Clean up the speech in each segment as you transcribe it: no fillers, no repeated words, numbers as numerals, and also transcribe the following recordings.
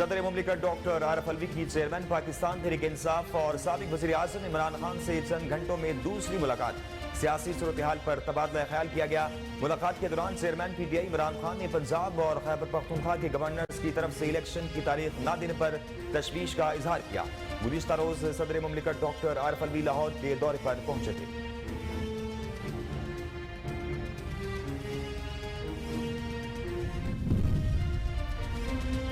صدر مملکت ڈاکٹر عارف الوی کی چیئرمین پاکستان تحریک انصاف اور سابق وزیر اعظم عمران خان سے چند گھنٹوں میں دوسری ملاقات، سیاسی صورتحال پر تبادلہ خیال کیا گیا۔ ملاقات کے دوران chairman P T I Imran Khan نے پنجاب اور خیبر پختونخوا کے گورنرز کی طرف سے الیکشن کی تاریخ نہ دینے پر تشویش کا اظہار کیا۔ گزشتہ روز صدر مملکت ڈاکٹر عارف الوی لاہور کے دورے پر پہنچے تھے۔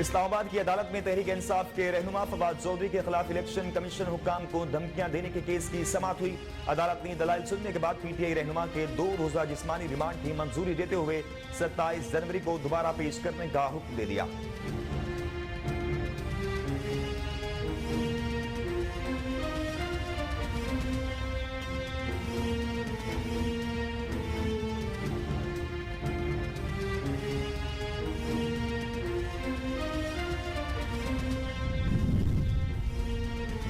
اسلام آباد کی عدالت میں تحریک انصاف کے رہنما فواد چودھری کے خلاف الیکشن کمیشن حکام کو دھمکیاں دینے کے کیس کی سماعت ہوئی۔ عدالت نے دلائل سننے کے بعد پی ٹی آئی رہنما کے 2 روزہ جسمانی ریمانڈ کی منظوری دیتے ہوئے 27 جنوری کو دوبارہ پیش کرنے کا حکم دے دیا۔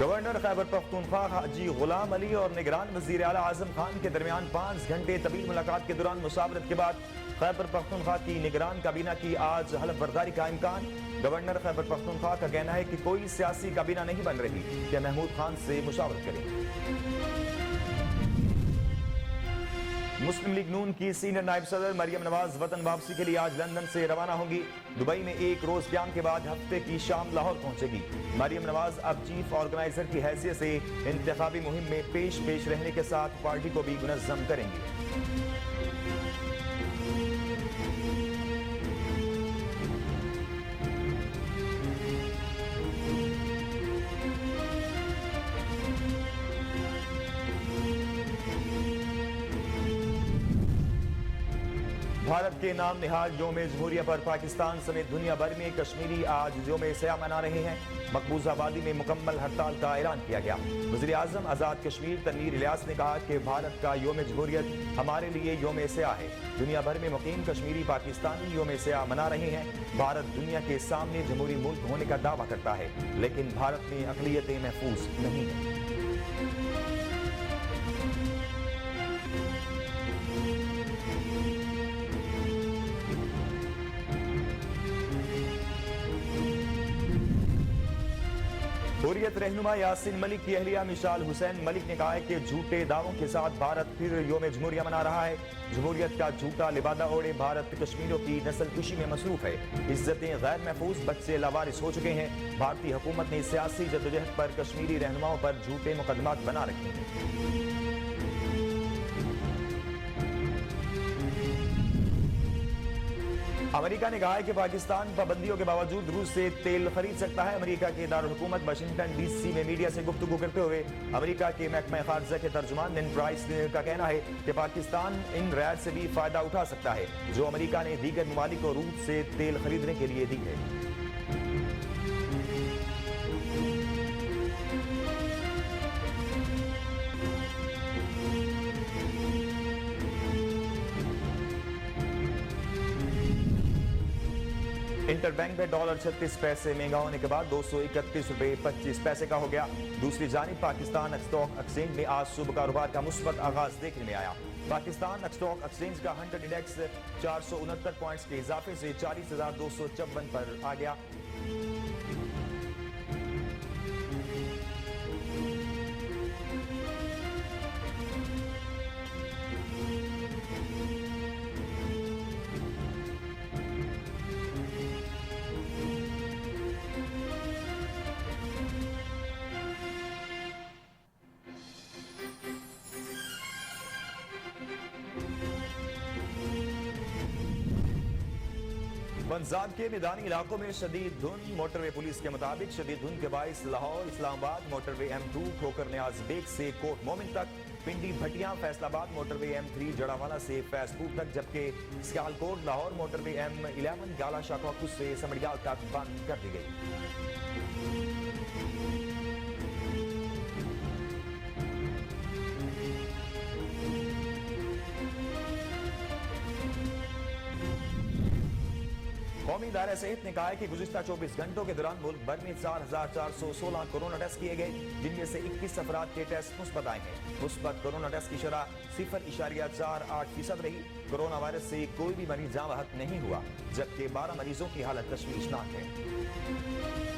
گورنر خیبر پختونخوا حاجی غلام علی اور نگران وزیر اعلیٰ اعظم خان کے درمیان 5 گھنٹے طویل ملاقات کے دوران مشاورت کے بعد خیبر پختونخوا کی نگران کابینہ کی آج حلف برداری کا امکان۔ گورنر خیبر پختونخوا کا کہنا ہے کہ کوئی سیاسی کابینہ نہیں بن رہی کہ محمود خان سے مشاورت کریں۔ مسلم لیگ نون کی سینئر نائب صدر مریم نواز وطن واپسی کے لیے آج لندن سے روانہ ہوں گی۔ دبئی میں ایک روز قیام کے بعد ہفتے کی شام لاہور پہنچے گی۔ مریم نواز اب چیف آرگنائزر کی حیثیت سے انتخابی مہم میں پیش رہنے کے ساتھ پارٹی کو بھی منظم کریں گی۔ بھارت کے نام نہاد یوم جمہوریہ پر پاکستان سمیت دنیا بھر میں کشمیری آج یوم سیاہ منا رہے ہیں۔ مقبوضہ وادی میں مکمل ہڑتال کا اعلان کیا گیا۔ وزیر اعظم آزاد کشمیر تنویر الیاس نے کہا کہ بھارت کا یوم جمہوریت ہمارے لیے یوم سیاہ ہے۔ دنیا بھر میں مقیم کشمیری پاکستانی یوم سیاہ منا رہے ہیں۔ بھارت دنیا کے سامنے جمہوری ملک ہونے کا دعویٰ کرتا ہے، لیکن بھارت میں اقلیتیں محفوظ نہیں ہیں۔ حریت رہنما یاسین ملک کی اہلیہ مشال حسین ملک نے کہا ہے کہ جھوٹے دعووں کے ساتھ بھارت پھر یوم جمہوریہ منا رہا ہے۔ جمہوریت کا جھوٹا لبادہ اوڑے بھارت کشمیریوں کی نسل کشی میں مصروف ہے۔ عزتیں غیر محفوظ بچے لاوارث ہو چکے ہیں۔ بھارتی حکومت نے سیاسی جدوجہد پر کشمیری رہنماؤں پر جھوٹے مقدمات بنا رکھے ہیں۔ امریکہ نے کہا ہے کہ پاکستان پابندیوں کے باوجود روس سے تیل خرید سکتا ہے۔ امریکہ کے دارالحکومت واشنگٹن ڈی سی میں میڈیا سے گفتگو کرتے ہوئے امریکہ کے محکمہ خارجہ کے ترجمان نین پرائس کا کہنا ہے کہ پاکستان ان رعایت سے بھی فائدہ اٹھا سکتا ہے جو امریکہ نے دیگر ممالک کو روس سے تیل خریدنے کے لیے دی ہے۔ انٹر بینک میں ڈالر 36 پیسے مہنگا ہونے کے بعد 231 روپے 25 پیسے کا ہو گیا۔ دوسری جانب پاکستان اسٹاک ایکسچینج میں آج صبح کاروبار کا مثبت آغاز دیکھنے میں آیا۔ پاکستان اسٹاک ایکسچینج کا 100 انڈیکس 469 پوائنٹس کے اضافے سے 40,254 پر آ گیا۔ پنجاب کے میدانی علاقوں میں شدید دھند۔ موٹر وے پولیس کے مطابق شدید دھند کے باعث لاہور اسلام آباد موٹر وے M2 کھوکر نیاز بیگ سے کوٹ مومن تک، پنڈی بھٹیاں فیصل آباد موٹر وے M3 جڑاوالا سے فیض پور تک، جبکہ سیالکوٹ لاہور موٹر وے M11 گالا شاکوکس سے سمڑیال تک بند کر دی گئی۔ قومی ادارہ صحت نے کہا ہے کہ گزشتہ 24 گھنٹوں کے دوران ملک بھر میں 4,416 کورونا ٹیسٹ کیے گئے، جن میں سے 21 افراد کے ٹیسٹ مثبت آئے ہیں۔ مثبت کورونا ٹیسٹ کی شرح 0.48% رہی۔ کورونا وائرس سے کوئی بھی مریض جاں بحق نہیں ہوا، جبکہ 12 مریضوں کی حالت تشویشناک ہے۔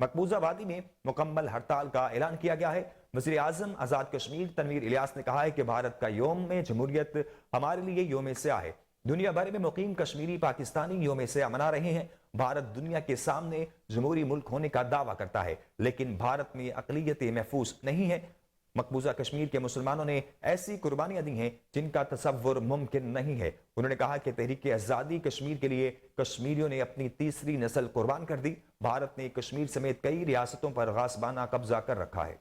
مقبوضہ وادی میں مکمل ہڑتال کا اعلان کیا گیا ہے۔ وزیر اعظم آزاد کشمیر تنویر الیاس نے کہا ہے کہ بھارت کا یوم جمہوریت ہمارے لیے یوم سیاہ ہے۔ دنیا بھر میں مقیم کشمیری پاکستانی یوم سیاہ منا رہے ہیں۔ بھارت دنیا کے سامنے جمہوری ملک ہونے کا دعویٰ کرتا ہے، لیکن بھارت میں اقلیتیں محفوظ نہیں ہیں۔ مقبوضہ کشمیر کے مسلمانوں نے ایسی قربانیاں دی ہیں جن کا تصور ممکن نہیں ہے۔ انہوں نے کہا کہ تحریک آزادی کشمیر کے لیے کشمیریوں نے اپنی تیسری نسل قربان کر دی۔ بھارت نے کشمیر سمیت کئی ریاستوں پر غاصبانہ قبضہ کر رکھا ہے۔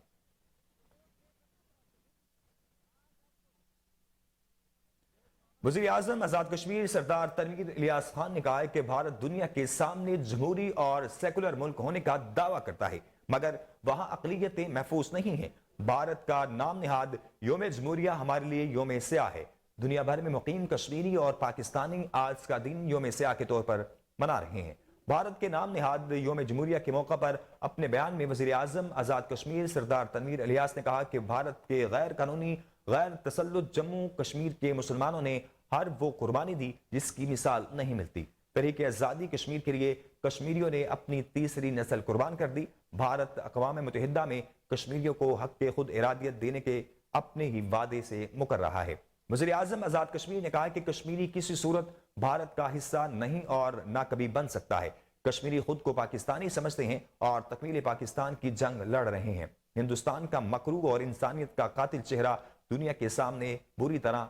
وزیر اعظم آزاد کشمیر سردار تنویر الیاس خان نے کہا ہے کہ بھارت دنیا کے سامنے جمہوری اور سیکولر ملک ہونے کا دعویٰ کرتا ہے، مگر وہاں اقلیتیں محفوظ نہیں ہیں۔ بھارت کا نام نہاد یوم جمہوریہ ہمارے لیے یوم سیاہ ہے۔ دنیا بھر میں مقیم کشمیری اور پاکستانی آج کا دن یوم سیاہ کے طور پر منا رہے ہیں۔ بھارت کے نام نہاد یوم جمہوریہ کے موقع پر اپنے بیان میں وزیر اعظم آزاد کشمیر سردار تنویر الیاس نے کہا کہ بھارت کے غیر قانونی غیر تسلط جموں کشمیر کے مسلمانوں نے ہر وہ قربانی دی جس کی مثال نہیں ملتی۔ تحریک آزادی کشمیر کے لیے کشمیریوں نے اپنی تیسری نسل قربان کر دی۔ بھارت اقوام متحدہ میں کشمیریوں کو حق کے خود ارادیت دینے کے اپنے ہی وعدے سے مکر رہا ہے۔ وزیر اعظم آزاد کشمیر نے کہا کہ کشمیری کسی صورت بھارت کا حصہ نہیں اور نہ کبھی بن سکتا ہے۔ کشمیری خود کو پاکستانی سمجھتے ہیں اور تکمیل پاکستان کی جنگ لڑ رہے ہیں۔ ہندوستان کا مکروہ اور انسانیت کا قاتل چہرہ دنیا کے سامنے بری طرح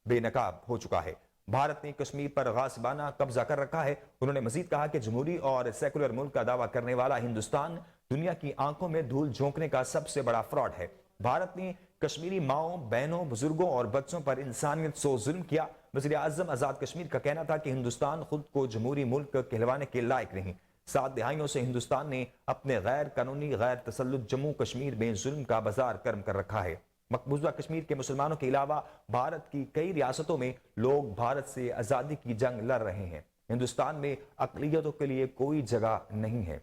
بے نقاب ہو چکا ہے۔ بھارت نے کشمیر پر غاصبانہ قبضہ کر رکھا ہے۔ انہوں نے مزید کہا کہ جمہوری اور سیکولر ملک کا دعویٰ کرنے والا ہندوستان دنیا کی آنکھوں میں دھول جھونکنے کا سب سے بڑا فراڈ ہے۔ بھارت نے کشمیری ماؤں، بہنوں، بزرگوں اور بچوں پر انسانیت سو ظلم کیا۔ وزیر اعظم آزاد کشمیر کا کہنا تھا کہ ہندوستان خود کو جمہوری ملک کہلوانے کے لائق نہیں۔ 7 دہائیوں سے ہندوستان نے اپنے غیر قانونی غیر تسلط جموں کشمیر میں ظلم کا بازار گرم کر رکھا ہے۔ مقبوضہ کشمیر کے مسلمانوں کے علاوہ بھارت کی کئی ریاستوں میں لوگ بھارت سے آزادی کی جنگ لڑ رہے ہیں۔ ہندوستان میں اقلیتوں کے لیے کوئی جگہ نہیں ہے۔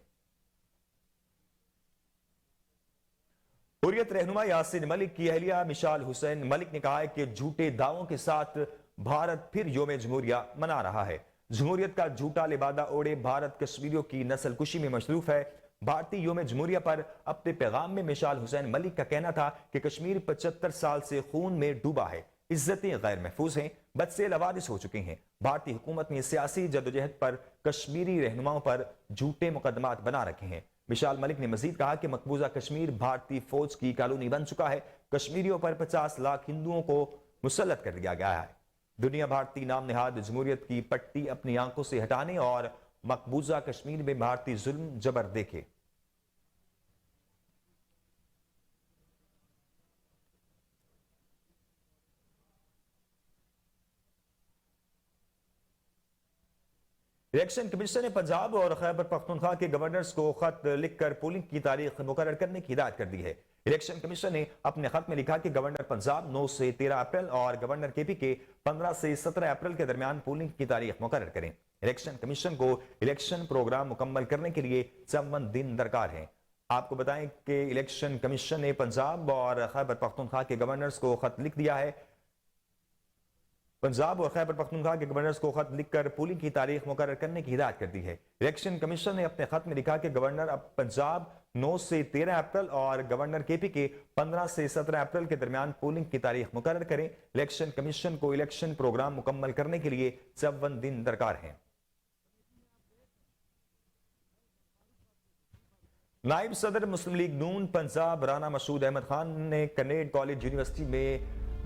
حریت رہنما یاسین ملک کی اہلیہ مشال حسین ملک نے کہا ہے کہ جھوٹے دعووں کے ساتھ بھارت پھر یوم جمہوریہ منا رہا ہے۔ جمہوریت کا جھوٹا لبادہ اوڑے بھارت کشمیریوں کی نسل کشی میں مصروف ہے۔ بھارتی یوم جمہوریہ پر اپنے پیغام میں مشال حسین ملک کا کہنا تھا کہ کشمیر 75 سال سے خون میں ڈوبا ہے، عزتیں غیر محفوظ ہیں، بچے لوارث ہو چکے ہیں۔ بھارتی حکومت نے سیاسی جدوجہد پر کشمیری رہنماؤں پر جھوٹے مقدمات بنا رکھے ہیں۔ مشال ملک نے مزید کہا کہ مقبوضہ کشمیر بھارتی فوج کی کالونی بن چکا ہے۔ کشمیریوں پر 50 لاکھ ہندوؤں کو مسلط کر دیا گیا ہے۔ دنیا بھارتی نام نہاد جمہوریت کی پٹی اپنی آنکھوں سے ہٹانے اور مقبوضہ کشمیر میں بھارتی ظلم جبر دیکھے۔ الیکشن کمیشن نے پنجاب اور خیبر پختونخوا کے گورنرز کو خط لکھ کر پولنگ کی تاریخ مقرر کرنے کی ہدایت کر دی ہے۔ الیکشن کمیشن نے اپنے خط میں لکھا کہ گورنر پنجاب 9 سے 13 اپریل اور گورنر کے پی کے 15 سے 17 اپریل کے درمیان پولنگ کی تاریخ مقرر کریں۔ الیکشن کمیشن کو الیکشن پروگرام مکمل کرنے کے لیے 54 دن درکار ہیں۔ آپ کو بتائیں کہ الیکشن کمیشن نے پنجاب اور خیبر پختونخوا کے گورنرز کو خط لکھ دیا ہے۔ پنجاب اور خیبر پختونخوا کے گورنرز کو خط لکھ کر پولنگ کی تاریخ مقرر کرنے کی ہدایت کر دی ہے۔ الیکشن کمیشن نے اپنے خط میں لکھا کہ گورنر اب پنجاب 9 سے 13 اپریل اور گورنر کے پی کے 15 سے 17 اپریل کے درمیان پولنگ کی تاریخ مقرر کریں۔ الیکشن کمیشن کو الیکشن پروگرام مکمل کرنے کے لیے 54 دن درکار ہیں۔ نائب صدر مسلم لیگ نون پنجاب رانا مسعود احمد خان نے کنیڈ کالج یونیورسٹی میں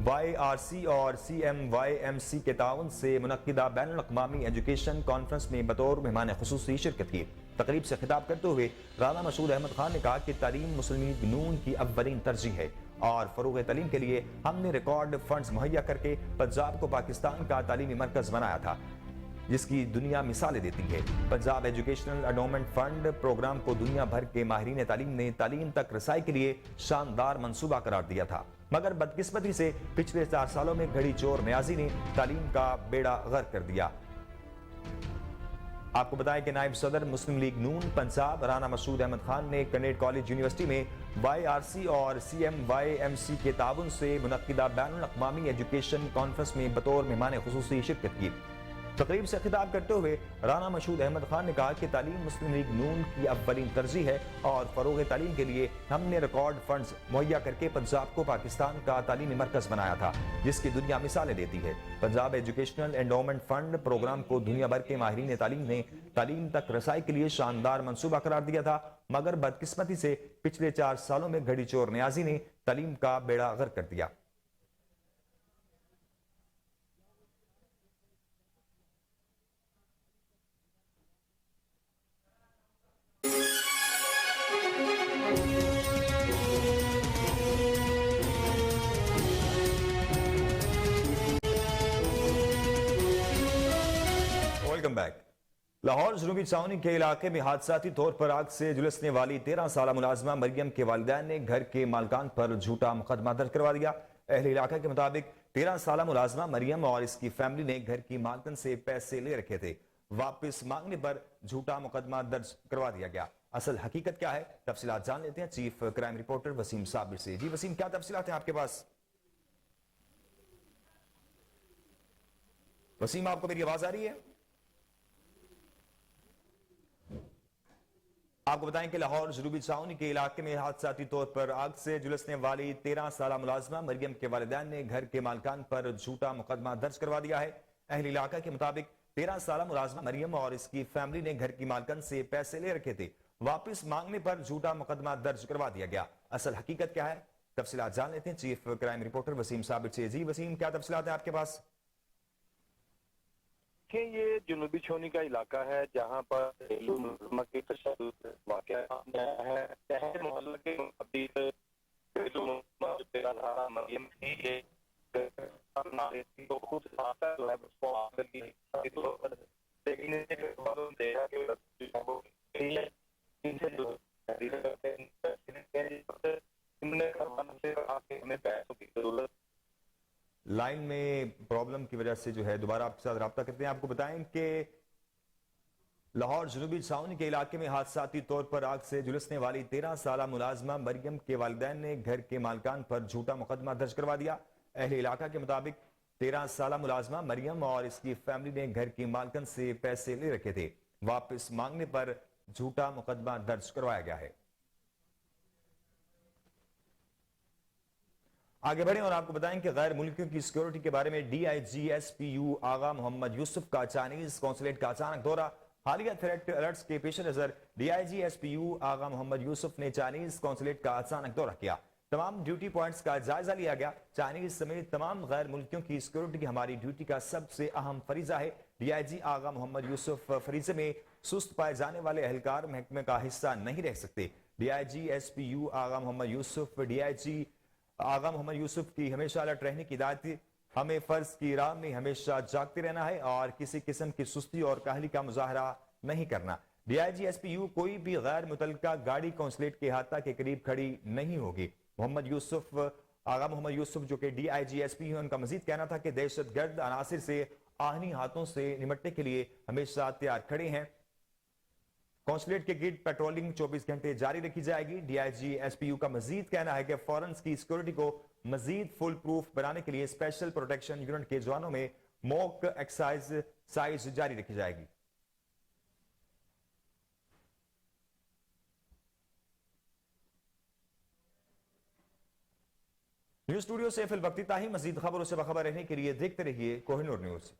YRC اور CMYMC کے تعاون سے منعقدہ بین الاقوامی ایجوکیشن کانفرنس میں بطور مہمان خصوصی شرکت کی۔ تقریب سے خطاب کرتے ہوئے رانا مسعود احمد خان نے کہا کہ تعلیم مسلم لیگ نون کی اولین ترجیح ہے اور فروغ تعلیم کے لیے ہم نے ریکارڈ فنڈز مہیا کر کے پنجاب کو پاکستان کا تعلیمی مرکز بنایا تھا جس کی دنیا مثالیں دیتی ہے۔ Punjab educational endowment fund program کو دنیا بھر کے ماہرین تعلیم نے تعلیم تک رسائی کے لیے شاندار منصوبہ قرار دیا تھا، مگر بدقسمتی سے پچھلے 4 سالوں میں گھڑی چور نیازی نے تعلیم کا بیڑا غرق کر دیا۔ آپ کو بتائیں کہ نائب صدر مسلم لیگ نون پنجاب رانا مسعود احمد خان نے کنیڈ کالج یونیورسٹی میں YRC اور CMYMC کے تعاون سے منعقدہ بین الاقوامی ایجوکیشن کانفرنس میں بطور مہمان خصوصی شرکت کی۔ تقریب سے خطاب کرتے ہوئے رانا مشہود احمد خان نے کہا کہ تعلیم مسلم لیگ نون کی اولین ترجیح ہے اور فروغ تعلیم کے لیے ہم نے ریکارڈ فنڈز مہیا کر کے پنجاب کو پاکستان کا تعلیمی مرکز بنایا تھا جس کی دنیا مثالیں دیتی ہے۔ Punjab educational endowment fund program کو دنیا بھر کے ماہرین تعلیم نے تعلیم تک رسائی کے لیے شاندار منصوبہ قرار دیا تھا، مگر بدقسمتی سے پچھلے 4 سالوں میں گھڑی چور نیازی نے تعلیم کا بیڑا غرق کر دیا۔ لاہور جنوبی چھاؤنی کے علاقے میں حادثاتی طور پر آگ سے جھلسنے والی 13 سالہ ملازمہ مریم کے والدین نے گھر کے مالکان پر جھوٹا مقدمہ درج کروا دیا۔ اہل علاقہ کے مطابق 13 سالہ ملازمہ مریم اور اس کی فیملی نے گھر کی مالکن سے پیسے لے رکھے تھے، واپس مانگنے پر جھوٹا مقدمہ درج کروا دیا گیا۔ اصل حقیقت کیا ہے، تفصیلات جان لیتے ہیں چیف کرائم رپورٹر وسیم صابر سے۔ جی وسیم، کیا تفصیلات ہیں آپ کے پاس؟ وسیم، آپ کو میری آواز آ رہی ہے؟ آپ کو بتائیں کہ لاہور جنوبی چھاؤنی کے علاقے میں حادثاتی طور پر آگ سے جھلسنے والی 13 سالہ ملازمہ مریم کے والدین نے گھر کے مالکان پر جھوٹا مقدمہ درج کروا دیا ہے۔ اہل علاقہ کے مطابق 13 سالہ ملازمہ مریم اور اس کی فیملی نے گھر کی مالکن سے پیسے لے رکھے تھے، واپس مانگنے پر جھوٹا مقدمہ درج کروا دیا گیا۔ اصل حقیقت کیا ہے، تفصیلات جان لیتے ہیں چیف کرائم رپورٹر وسیم صابر سے۔ جی وسیم، کیا تفصیلات ہیں آپ کے پاس؟ کہ یہ جنوبی چھاؤنی کا علاقہ ہے جہاں پر کے تشدد واقعہ ہے۔ شہر محلہ کے مطابق مریم تھی خود جو ہے لیکن دیکھا کہ ہمیں پیسوں کی ضرورت لائن میں پرابلم کی وجہ سے جو ہے دوبارہ آپ کے ساتھ رابطہ کرتے ہیں۔ آپ کو بتائیں کہ لاہور جنوبی چھاؤنی کے علاقے میں حادثاتی طور پر آگ سے جھلسنے والی 13 سالہ ملازمہ مریم کے والدین نے گھر کے مالکان پر جھوٹا مقدمہ درج کروا دیا۔ اہل علاقہ کے مطابق 13 سالہ ملازمہ مریم اور اس کی فیملی نے گھر کی مالکن سے پیسے لے رکھے تھے، واپس مانگنے پر جھوٹا مقدمہ درج کروایا گیا ہے۔ آگے بڑھیں اور آپ کو بتائیں کہ غیر ملکیوں کی سیکیورٹی کے بارے میں D I G S P U Agha Muhammad Yusuf کا چائنیز قونصلیٹ کا اچانک دورہ۔ حالیہ تھریٹ الرٹس کے پیش نظر D I G S P U Agha Muhammad Yusuf نے چائنیز قونصلیٹ کا اچانک دورہ کیا۔ تمام ڈیوٹی پوائنٹس کا جائزہ لیا گیا۔ چائنیز سمیت تمام غیر ملکیوں کی سیکیورٹی کی ہماری ڈیوٹی کا سب سے اہم فریضہ ہے۔ D I G Agha Muhammad یوسف فریضے میں سست پائے جانے والے اہلکار محکمے کا حصہ نہیں رہ سکتے۔ D I G S P U Agha Muhammad Yusuf D I G Agha Muhammad Yusuf کی ہمیشہ الرٹ رہنے کی ہدایت تھی۔ ہمیں فرض کی راہ میں ہمیشہ جاگتے رہنا ہے اور کسی قسم کی سستی اور کاہلی کا مظاہرہ نہیں کرنا۔ D I G S P U کوئی بھی غیر متعلقہ گاڑی قونصلیٹ کے احاطہ کے قریب کھڑی نہیں ہوگی۔ آغا محمد یوسف جو کہ ڈی آئی جی ایس پی ہیں، ان کا مزید کہنا تھا کہ دہشت گرد عناصر سے آہنی ہاتھوں سے نمٹنے کے لیے ہمیشہ تیار کھڑے ہیں۔ قونصلیٹ کے گرد پیٹرولنگ 24 گھنٹے جاری رکھی جائے گی۔ D I G S P U کا مزید کہنا ہے کہ فورنز کی سیکیورٹی کو مزید فل پروف بنانے کے لیے اسپیشل پروٹیکشن یونٹ کے جوانوں میں موک ایکسرسائز جاری رکھی جائے گی۔ نیوز اسٹوڈیو سے فی الوقت اتنا ہی۔ مزید خبروں سے باخبر رہنے کے لیے دیکھتے رہیے کوہ نور نیوز۔